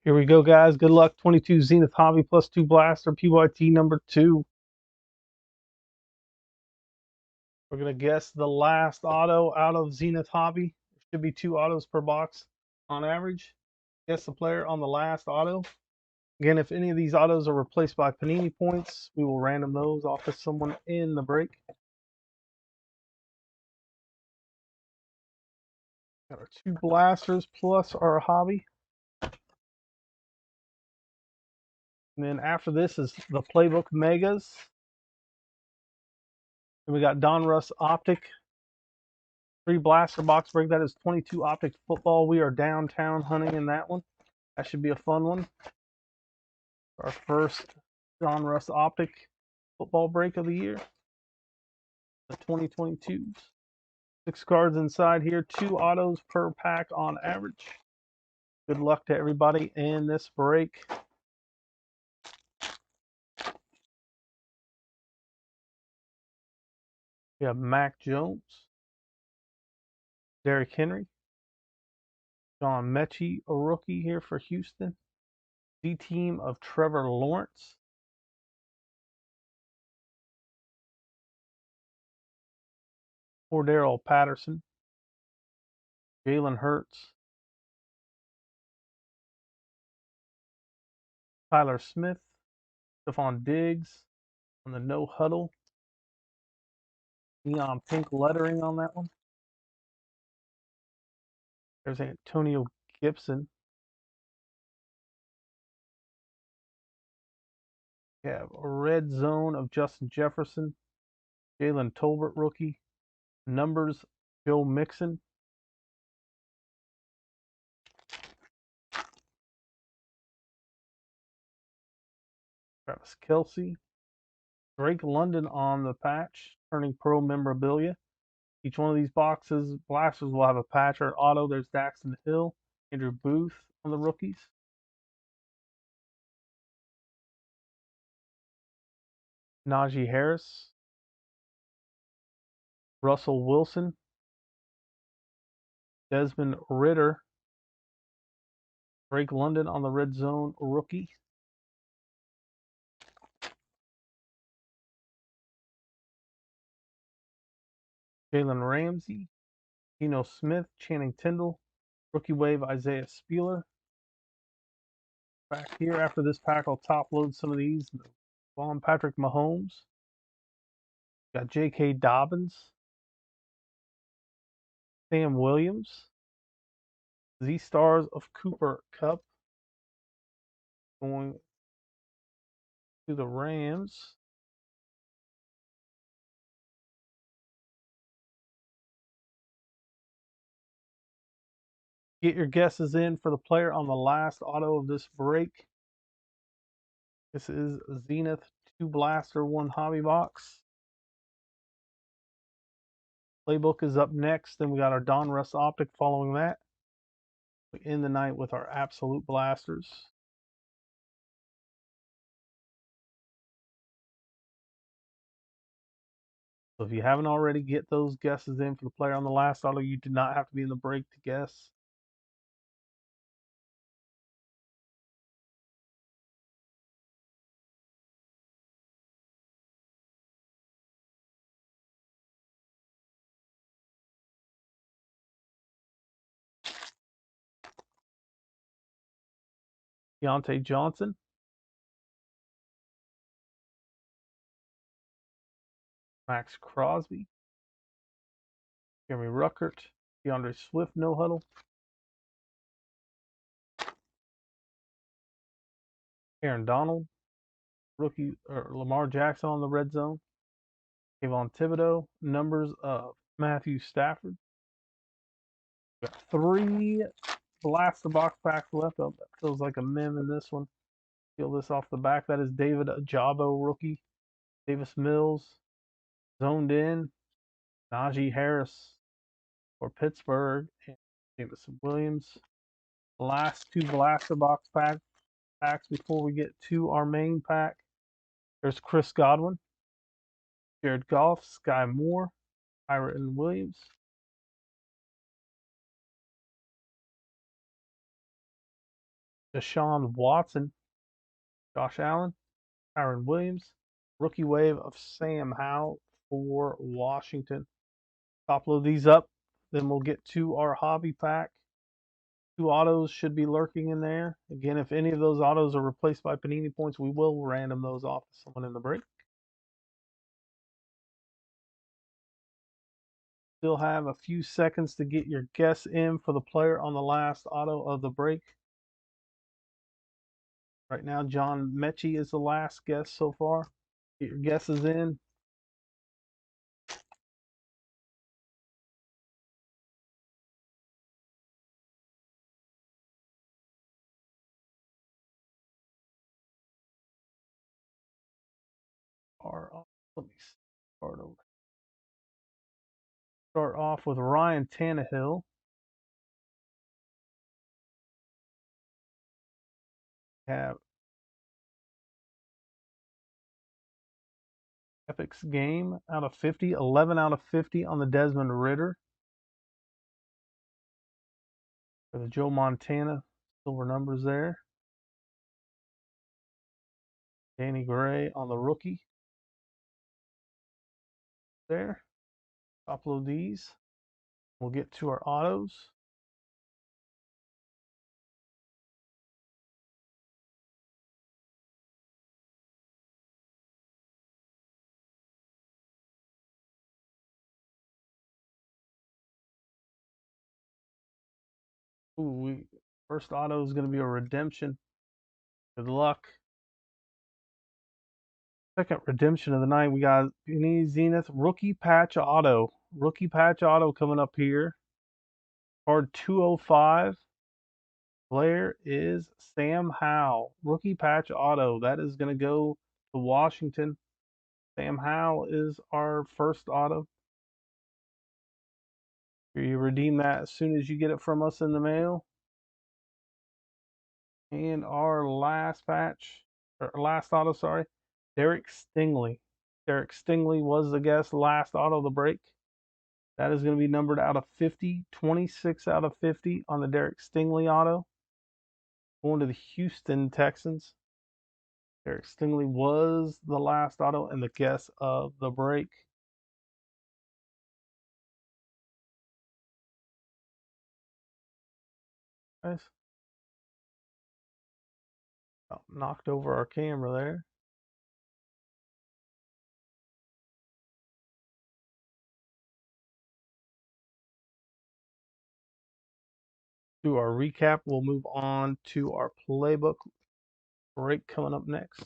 Here we go, guys. Good luck. 22 Zenith Hobby plus 2 Blaster PYT number 2. We're going to guess the last auto out of Zenith Hobby. There should be 2 autos per box on average. Guess the player on the last auto. Again, if any of these autos are replaced by Panini points, we will random those off to someone in the break. Got our 2 blasters plus our hobby. And then after this is the Playbook Megas. And we got Donruss Optic. 3 blaster box break. That is 22 Optic football. We are downtown hunting in that one. That should be a fun one. Our first Donruss Optic football break of the year. The 2022s. 6 cards inside here. 2 autos per pack on average. Good luck to everybody in this break. We have Mac Jones, Derrick Henry, John Mechie, a rookie here for Houston. D-team of Trevor Lawrence. Cordero Patterson, Jalen Hurts, Tyler Smith, Stephon Diggs on the no huddle. Neon pink lettering on that one. There's Antonio Gibson. We have a red zone of Justin Jefferson, Jalen Tolbert rookie, numbers Joe Mixon. Travis Kelce, Drake London on the patch, turning pro memorabilia. Each one of these boxes, blasters will have a patch or auto. There's Daxton Hill, Andrew Booth on the rookies. Najee Harris, Russell Wilson, Desmond Ritter, Drake London on the red zone rookie. Jalen Ramsey, Geno Smith, Channing Tindall, rookie wave Isaiah Spieler. Back here after this pack, I'll top load some of these. Von Patrick Mahomes. Got J.K. Dobbins, Sam Williams, Z-Stars of Cooper Kupp. Going to the Rams. Get your guesses in for the player on the last auto of this break. This is Zenith 2 Blaster 1 Hobby Box. Playbook is up next. Then we got our Donruss Optic following that. We end the night with our Absolute Blasters. So if you haven't already, get those guesses in for the player on the last auto. You do not have to be in the break to guess. Deontay Johnson, Max Crosby, Jeremy Ruckert, DeAndre Swift, no huddle, Aaron Donald, rookie or Lamar Jackson on the red zone, Kayvon Thibodeau, numbers of Matthew Stafford. We got 3 blaster box packs left. Oh, that feels like a mem in this one. Peel this off the back. That is David Ajabo, rookie. Davis Mills, zoned in. Najee Harris for Pittsburgh, and Jameson Williams. Last 2 blaster box packs before we get to our main pack. There's Chris Godwin, Jared Goff, Sky Moore, Kyren Williams. Deshaun Watson, Josh Allen, Kyron Williams, rookie wave of Sam Howell for Washington. Top load these up, then we'll get to our hobby pack. 2 autos should be lurking in there. Again, if any of those autos are replaced by Panini points, we will random those off to someone in the break. Still have a few seconds to get your guess in for the player on the last auto of the break. Right now, John Mechie is the last guess so far. Get your guesses in. Let me start over. Start off with Ryan Tannehill. Have Epic's game out of 50, 11 out of 50 on the Desmond Ritter. For the Joe Montana, silver numbers there. Danny Gray on the rookie. There. Upload these. We'll get to our autos. Ooh, first auto is going to be a redemption. Good luck. Second redemption of the night, we got Panini Zenith rookie patch auto. Rookie patch auto coming up here. Card 205. Player is Sam Howell. Rookie patch auto. That is going to go to Washington. Sam Howell is our first auto. You redeem that as soon as you get it from us in the mail. And our last patch, or last auto, sorry, Derek Stingley. Derek Stingley was the guest last auto of the break. That is going to be numbered out of 50, 26 out of 50 on the Derek Stingley auto. Going to the Houston Texans. Derek Stingley was the last auto and the guest of the break. Guys, knocked over our camera there. Do our recap. We'll move on to our playbook break coming up next.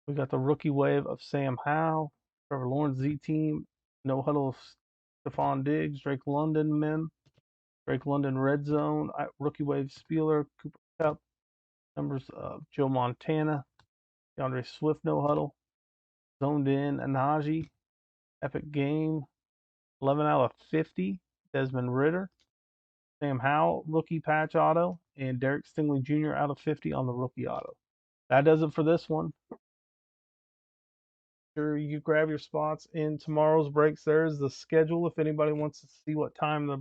We got the rookie wave of Sam Howell, Trevor Lawrence Z team, no huddle Stephon Diggs, Drake London men, Drake London red zone, rookie wave Spieler, Cooper Kupp, numbers of Joe Montana, DeAndre Swift no huddle, zoned in Anaji, epic game, 11 out of 50, Desmond Ritter, Sam Howell rookie patch auto, and Derek Stingley Jr. out of 50 on the rookie auto. That does it for this one. Sure you grab your spots in tomorrow's breaks. There's the schedule if anybody wants to see what time the